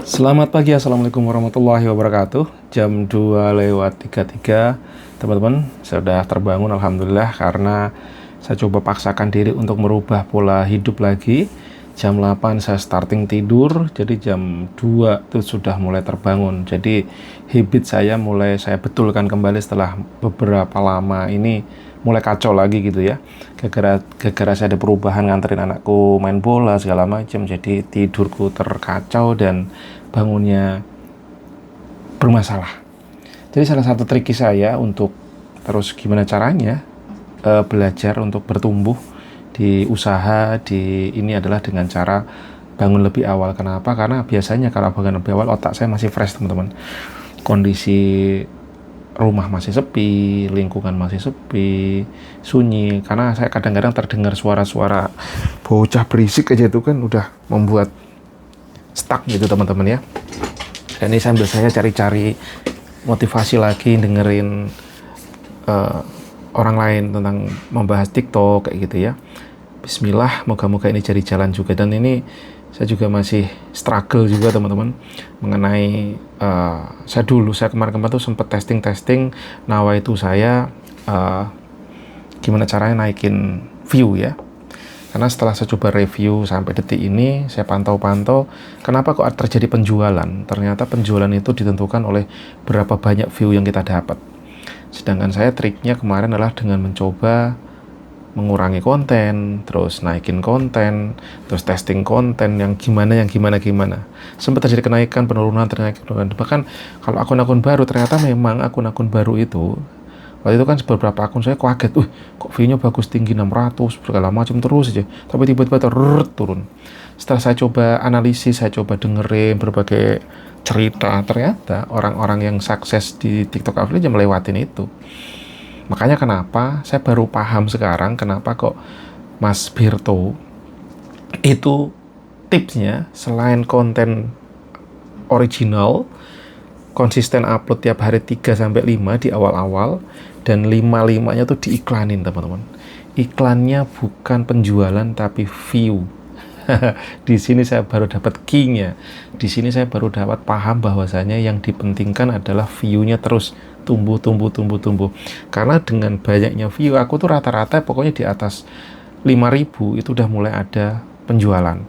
Selamat pagi, Assalamualaikum warahmatullahi wabarakatuh. Jam 2:33, teman-teman. Saya sudah terbangun, Alhamdulillah, karena saya coba paksakan diri untuk merubah pola hidup lagi. Jam 8 saya starting tidur, jadi jam 2 itu sudah mulai terbangun. Jadi habit saya mulai saya betulkan kembali setelah beberapa lama ini mulai kacau lagi gitu ya. Gara-gara saya ada perubahan nganterin anakku main bola segala macam, jadi tidurku terkacau dan bangunnya bermasalah. Jadi salah satu trik saya untuk terus gimana caranya belajar untuk bertumbuh di usaha di ini adalah dengan cara bangun lebih awal. Kenapa? Karena biasanya kalau bangun lebih awal otak saya masih fresh, teman-teman. Kondisi rumah masih sepi, lingkungan masih sepi, sunyi. Karena saya kadang-kadang terdengar suara-suara bocah berisik aja, itu kan udah membuat stuck gitu, teman-teman ya. Dan ini sambil saya cari-cari motivasi lagi, dengerin orang lain tentang membahas TikTok kayak gitu ya. Bismillah, moga-moga ini jadi jalan juga. Dan ini saya juga masih struggle juga, teman-teman, mengenai saya kemarin-kemarin tuh sempat testing nawaitu saya gimana caranya naikin view ya. Karena setelah saya coba review sampai detik ini, saya pantau-pantau kenapa kok terjadi penjualan. Ternyata penjualan itu ditentukan oleh berapa banyak view yang kita dapat. Sedangkan saya triknya kemarin adalah dengan mencoba mengurangi konten, terus naikin konten, terus testing konten yang gimana. Sempat terjadi kenaikan, penurunan, penurunan. Bahkan kalau akun-akun baru, ternyata memang akun-akun baru itu, waktu itu kan beberapa akun saya kaget, kok view-nya bagus, tinggi 600, segala macam terus aja. Tapi tiba-tiba turun. Setelah saya coba analisis, saya coba dengerin berbagai cerita, ternyata orang-orang yang sukses di TikTok affiliate melewatin itu. Makanya kenapa saya baru paham sekarang kenapa kok Mas Birto itu tipsnya selain konten original, konsisten upload tiap hari 3-5 di awal-awal, dan 5-5-nya tuh diiklanin, teman-teman. Iklannya bukan penjualan tapi view. Di sini saya baru dapat key-nya. Di sini saya baru dapat paham bahwasanya yang dipentingkan adalah view-nya terus tumbuh. Karena dengan banyaknya view, aku tuh rata-rata pokoknya di atas 5.000 itu udah mulai ada penjualan.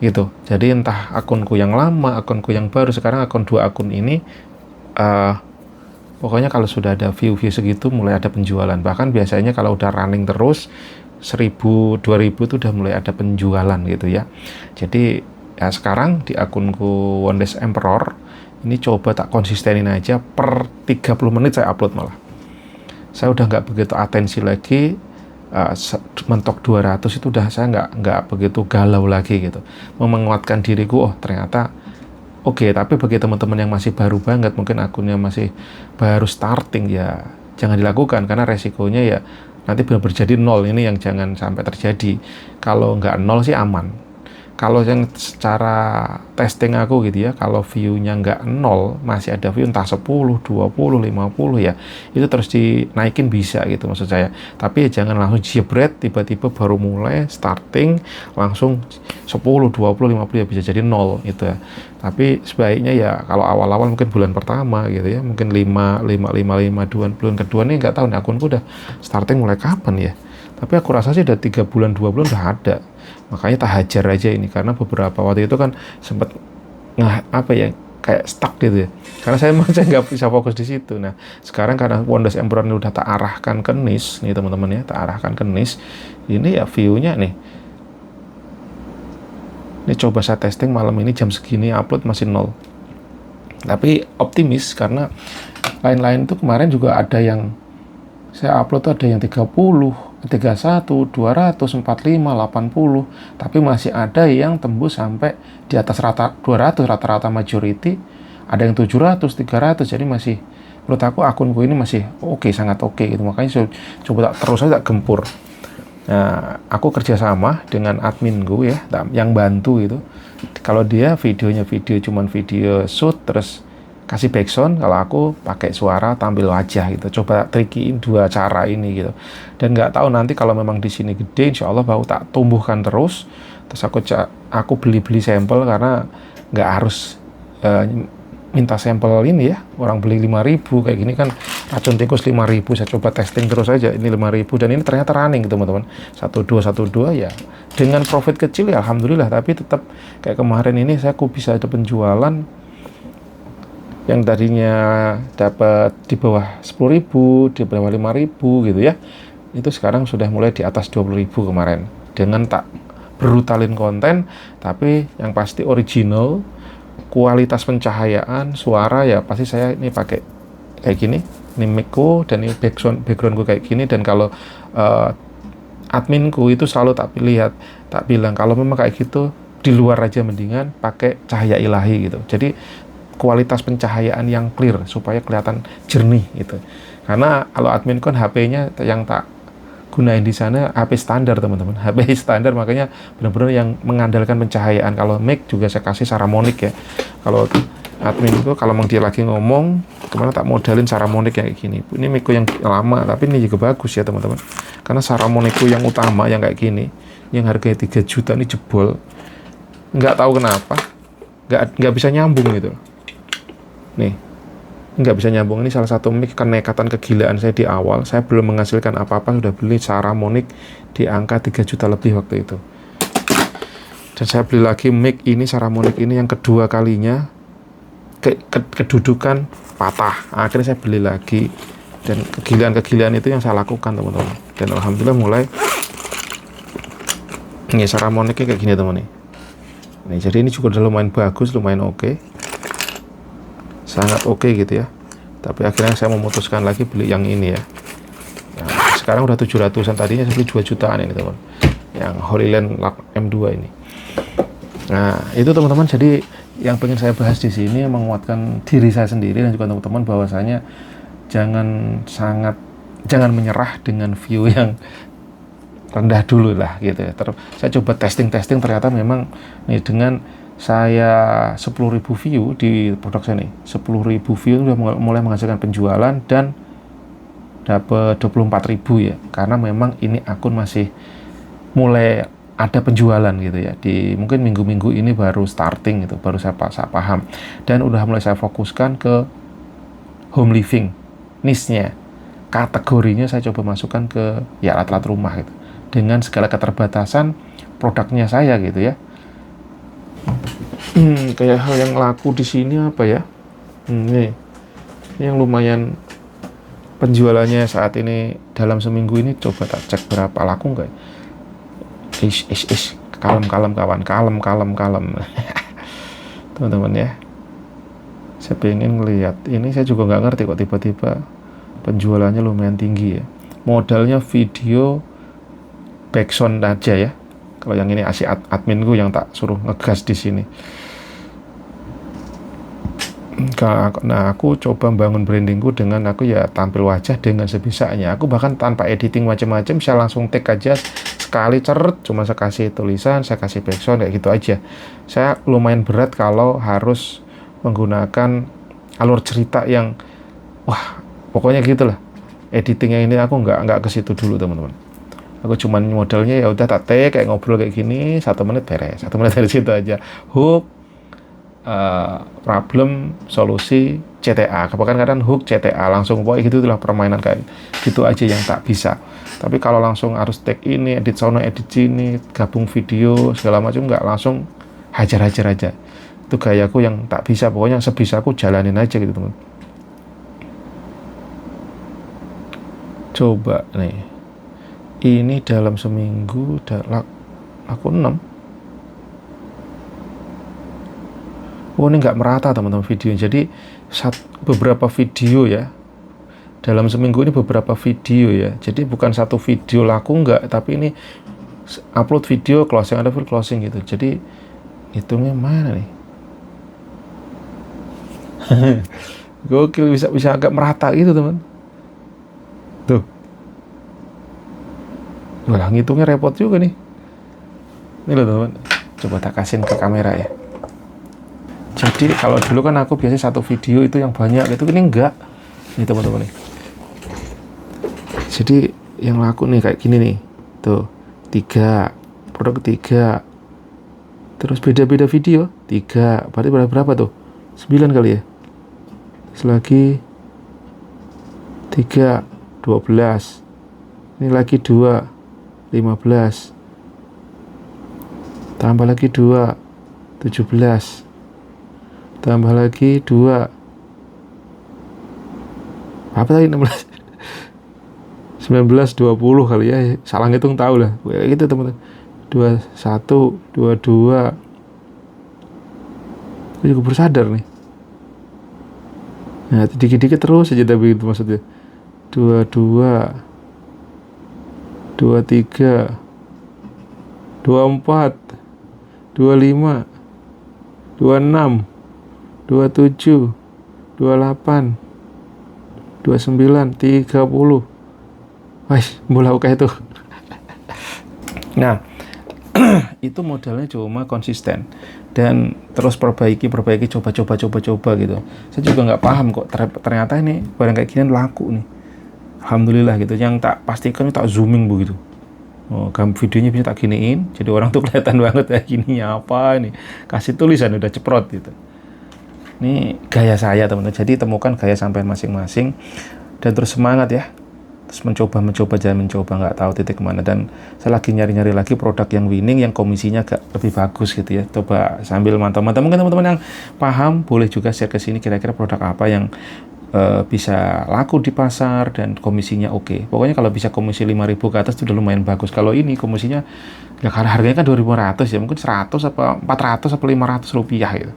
Gitu. Jadi entah akunku yang lama, akunku yang baru, sekarang dua akun ini pokoknya kalau sudah ada view-view segitu mulai ada penjualan. Bahkan biasanya kalau udah running terus 1.000, 2.000 itu udah mulai ada penjualan gitu ya. Jadi ya sekarang di akunku Wondes Emperor ini coba tak konsistenin aja, per 30 menit saya upload malah. Saya udah nggak begitu atensi lagi, mentok 200 itu udah saya nggak begitu galau lagi gitu. Menguatkan diriku, ternyata oke. Tapi bagi teman-teman yang masih baru banget, mungkin akunnya masih baru starting, ya jangan dilakukan karena resikonya ya nanti benar-benar jadi nol. Ini yang jangan sampai terjadi. Kalau nggak nol sih aman. Kalau yang secara testing aku gitu ya, kalau view-nya nggak nol, masih ada view entah 10, 20, 50 ya, itu terus dinaikin bisa gitu maksud saya. Tapi jangan langsung jebret, tiba-tiba baru mulai starting langsung 10, 20, 50 ya bisa jadi nol gitu ya. Tapi sebaiknya ya kalau awal-awal mungkin bulan pertama gitu ya, mungkin 5, 2 bulan kedua nih nggak tahu nih akunku udah starting mulai kapan ya. Tapi aku rasa sih udah 3 bulan, 2 bulan udah ada. Makanya tak hajar aja ini, karena beberapa waktu itu kan sempat kayak stuck gitu ya. Karena saya nggak bisa fokus di situ. Nah, sekarang karena Wondes Emperor ini udah tak arahkan ke niche nih, teman-teman ya, tak arahkan ke niche. Ini ya view-nya nih. Ini coba saya testing malam ini jam segini upload masih nol. Tapi optimis karena lain-lain itu kemarin juga ada yang saya upload tuh ada yang 30, 31, 200, 45, 80, tapi masih ada yang tembus sampai di atas 200, rata-rata majority, ada yang 700, 300, jadi masih, menurut aku akunku ini masih oke, sangat oke gitu. Makanya saya coba terus aja gempur. Nah, aku kerjasama dengan adminku ya, yang bantu gitu. Kalau dia videonya cuman video shoot terus kasih backsound, kalau aku pakai suara tampil wajah gitu. Coba trikiin dua cara ini gitu. Dan nggak tahu nanti kalau memang di sini gede, insya Allah baru tak tumbuhkan terus. Terus aku beli sampel karena nggak harus minta sampel ini ya, orang beli 5.000 kayak gini kan, racun tikus 5.000, saya coba testing terus aja, ini 5.000 dan ini ternyata running teman-teman, 1212 ya, dengan profit kecil ya alhamdulillah, tapi tetap kayak kemarin ini saya bisa ada penjualan yang tadinya dapat di bawah 10.000, di bawah 5.000 gitu ya, itu sekarang sudah mulai di atas 20.000 kemarin, dengan tak brutalin konten, tapi yang pasti original, kualitas pencahayaan, suara ya pasti saya ini pakai kayak gini, ini mic-ku dan ini backgroundku kayak gini, dan kalau adminku itu selalu tak bilang kalau memang kayak gitu di luar aja mendingan pakai cahaya ilahi gitu, jadi kualitas pencahayaan yang clear supaya kelihatan jernih gitu, karena kalau admin kan HP-nya yang tak gunain di sana HP standar teman-teman, HP standar, makanya benar-benar yang mengandalkan pencahayaan. Kalau mic juga saya kasih Saramonic ya, kalau admin itu kalau memang dia lagi ngomong kemana tak modalin Saramonic kayak gini. Ini micku yang lama tapi ini juga bagus ya teman-teman, karena Saramonicku yang utama yang kayak gini yang harganya 3 juta ini jebol, nggak tahu kenapa nggak bisa nyambung gitu nih, nggak bisa nyambung. Ini salah satu mic kenekatan kegilaan saya di awal, saya belum menghasilkan apa-apa sudah beli Saramonic di angka 3 juta lebih waktu itu, dan saya beli lagi mic ini Saramonic ini yang kedua kalinya kedudukan patah, akhirnya saya beli lagi, dan kegilaan itu yang saya lakukan teman-teman, dan alhamdulillah mulai ini Saramonicnya kayak gini teman nih. Jadi ini juga udah lumayan bagus, lumayan oke. Sangat oke gitu ya, tapi akhirnya saya memutuskan lagi beli yang ini ya, sekarang udah 700an, tadinya saya beli 2 jutaan ini teman, yang Holyland M2 ini. Nah itu teman-teman, jadi yang pengen saya bahas di sini menguatkan diri saya sendiri dan juga teman-teman bahwasanya jangan menyerah dengan view yang rendah dulu lah gitu ya. Terus saya coba testing ternyata memang nih dengan saya 10.000 view di produk saya nih, 10.000 view sudah mulai menghasilkan penjualan dan dapat 24.000 ya, karena memang ini akun masih mulai ada penjualan gitu ya, di mungkin minggu-minggu ini baru starting gitu, baru saya paham, dan udah mulai saya fokuskan ke home living niche-nya, kategorinya saya coba masukkan ke ya alat-alat rumah gitu, dengan segala keterbatasan produknya saya gitu ya. Kayak hal yang laku di sini apa ya? Ini yang lumayan penjualannya saat ini dalam seminggu ini, coba tak cek berapa laku nggak? Kalem kawan, kalem. Teman-teman ya, saya pengen ngelihat ini, saya juga nggak ngerti kok tiba-tiba penjualannya lumayan tinggi ya. Modalnya video backsound aja ya. Kalau yang ini asli adminku yang tak suruh ngegas di sini. Nah aku coba bangun brandingku dengan aku ya tampil wajah dengan sebisanya. Aku bahkan tanpa editing macam-macam, saya langsung tag aja sekali ceret, cuma saya kasih tulisan, saya kasih backsound kayak gitu aja. Saya lumayan berat kalau harus menggunakan alur cerita yang wah pokoknya gitulah. Editingnya ini aku nggak ke situ dulu teman-teman. Aku cuman modelnya ya udah tak tag kayak ngobrol kayak gini, 1 menit beres, 1 menit dari situ aja. Hook, problem, solusi, CTA. Kadang-kadang hook, CTA langsung, pokoknya gitu itulah permainan kayak gitu aja yang tak bisa. Tapi kalau langsung harus tag ini, edit sono, edit sini, gabung video segala macam, nggak, langsung hajar-hajar aja. Itu gayaku yang tak bisa, pokoknya sebisa aku jalanin aja gitu teman. Coba nih. Ini dalam seminggu aku 6. Oh ini nggak merata teman-teman videonya. Jadi beberapa video ya. Dalam seminggu ini beberapa video ya. Jadi bukan satu video laku nggak, tapi ini upload video closing, ada full closing gitu. Jadi hitungnya mana nih? Gokil, bisa agak merata gitu teman. Tuh. Wah, ngitungnya repot juga nih. Ini loh teman-teman. Coba tak kasihin ke kamera ya. Jadi kalau dulu kan aku biasanya satu video itu yang banyak gitu, ini enggak. Nih teman-teman nih. Jadi yang laku nih kayak gini nih. Tuh, 3. Produk 3. Terus beda-beda video 3, berarti berapa tuh? 9 kali ya. Terus lagi 3, 12. Ini lagi 2, 15. Tambah lagi 2, 17. Tambah lagi 2. Apa tadi 16? 19, 20 kali ya. Salah ngitung tahu lah. Kayak gitu teman-teman. 21, 22. Aku juga baru sadar nih. Nah, dikit-dikit terus aja tapi itu maksudnya. 22, 23, 24, 25, 26, 27, 28, 29, 30. Wah, bola oke itu. Nah, itu modalnya cuma konsisten dan terus perbaiki, coba gitu. Saya juga nggak paham kok ternyata ini barang kayak gini laku nih. Alhamdulillah gitu. Yang tak pastikan tak zooming begitu. Oh, videonya bisa tak giniin, jadi orang tuh kelihatan banget ya gininya apa ini. Kasih tulisan udah ceprot gitu. Ini gaya saya teman-teman. Jadi temukan gaya sampean masing-masing dan terus semangat ya. Terus mencoba nggak tahu titik kemana, dan saya lagi nyari lagi produk yang winning, yang komisinya agak lebih bagus gitu ya. Coba sambil mantau-mantau, mungkin teman-teman yang paham boleh juga share ke sini kira-kira produk apa yang bisa laku di pasar dan komisinya oke. Pokoknya kalau bisa komisi 5.000 ke atas itu udah lumayan bagus. Kalau ini komisinya ya karena harganya kan 2.500 ya, mungkin 100 apa 400 apa 500 rupiah gitu.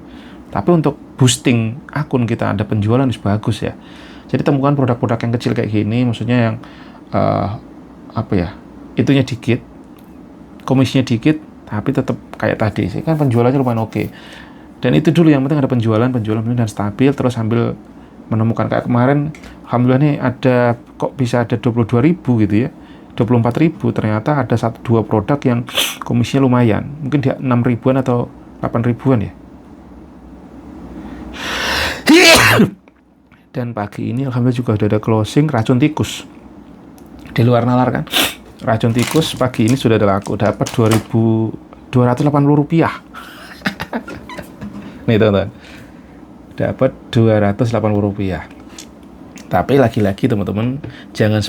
Tapi untuk boosting akun kita ada penjualan itu bagus ya. Jadi temukan produk-produk yang kecil kayak gini, maksudnya yang itunya dikit, komisinya dikit, tapi tetap kayak tadi sih kan penjualannya lumayan oke. Dan itu dulu yang penting, ada penjualan dan stabil. Terus sambil menemukan kayak kemarin, alhamdulillah nih ada kok bisa ada 22.000 gitu ya, 24.000. Ternyata ada 1-2 produk yang komisinya lumayan, mungkin dia 6.000-an atau 8.000-an ya. Dan pagi ini alhamdulillah juga udah ada closing racun tikus di luar nalar kan. Racun tikus pagi ini sudah ada laku, dapat 2.280 rupiah. Nih teman-teman, dapat 280 rupiah. Tapi lagi-lagi teman-teman, jangan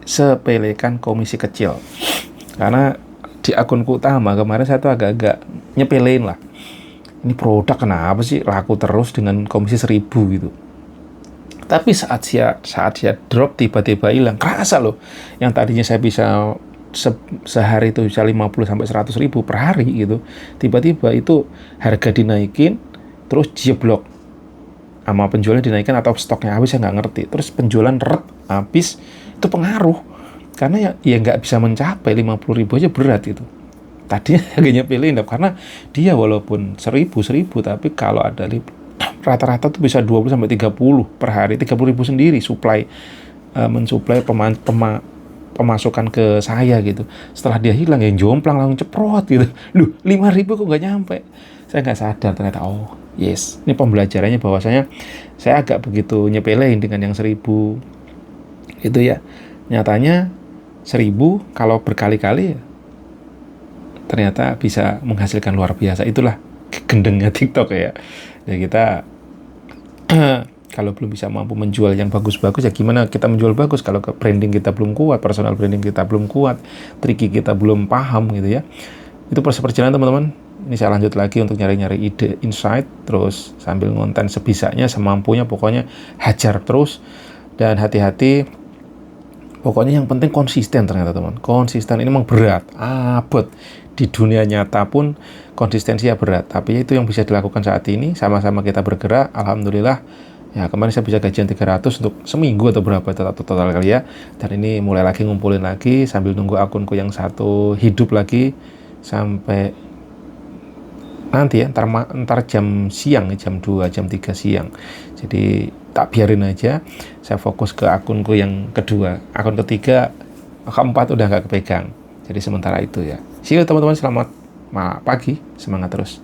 sepelekan komisi kecil. Karena di akunku utama kemarin saya tuh agak-agak nyepelein lah. Ini produk kenapa sih laku terus dengan komisi 1.000 gitu. Tapi saat dia drop tiba-tiba hilang, kerasa loh. Yang tadinya saya bisa sehari itu bisa 50 sampai 100 ribu per hari gitu. Tiba-tiba itu harga dinaikin, terus jeblok. Sama penjualnya dinaikin atau stoknya habis, saya nggak ngerti. Terus penjualan habis, itu pengaruh. Karena ya nggak bisa mencapai 50 ribu aja berat gitu. Tadinya harganya pilih karena dia walaupun 1.000 tapi kalau ada rata-rata tuh bisa 20 sampai 30 per hari, 30 ribu sendiri mensuplai pemasukan ke saya gitu. Setelah dia hilang ya jomplang langsung ceprot gitu. 5.000 kok nggak nyampe. Saya nggak sadar ternyata, oh yes, ini pembelajarannya bahwasanya saya agak begitu nyepelein dengan yang 1.000 itu ya. Nyatanya 1.000 kalau berkali-kali ya ternyata bisa menghasilkan luar biasa. Itulah gendengnya TikTok ya. Ya kita kalau belum bisa mampu menjual yang bagus-bagus, ya gimana kita menjual bagus kalau branding kita belum kuat, personal branding kita belum kuat, triki kita belum paham gitu ya. Itu proses perjalanan teman-teman. Ini saya lanjut lagi untuk nyari-nyari ide, insight, terus sambil ngonten sebisanya, semampunya, pokoknya hajar terus dan hati-hati. Pokoknya yang penting konsisten ternyata teman. Konsisten ini memang berat, abot. Di dunia nyata pun konsistensi ya berat. Tapi itu yang bisa dilakukan saat ini. Sama-sama kita bergerak. Alhamdulillah. Ya kemarin saya bisa gajian 300 untuk seminggu atau berapa total kali ya. Dan ini mulai lagi ngumpulin lagi sambil nunggu akunku yang satu hidup lagi. Sampai nanti ya, ntar jam siang, jam 2, jam 3 siang. Jadi tak biarin aja, saya fokus ke akunku yang kedua. Akun ketiga, keempat udah nggak kepegang. Jadi sementara itu ya. See you teman-teman, selamat pagi, semangat terus.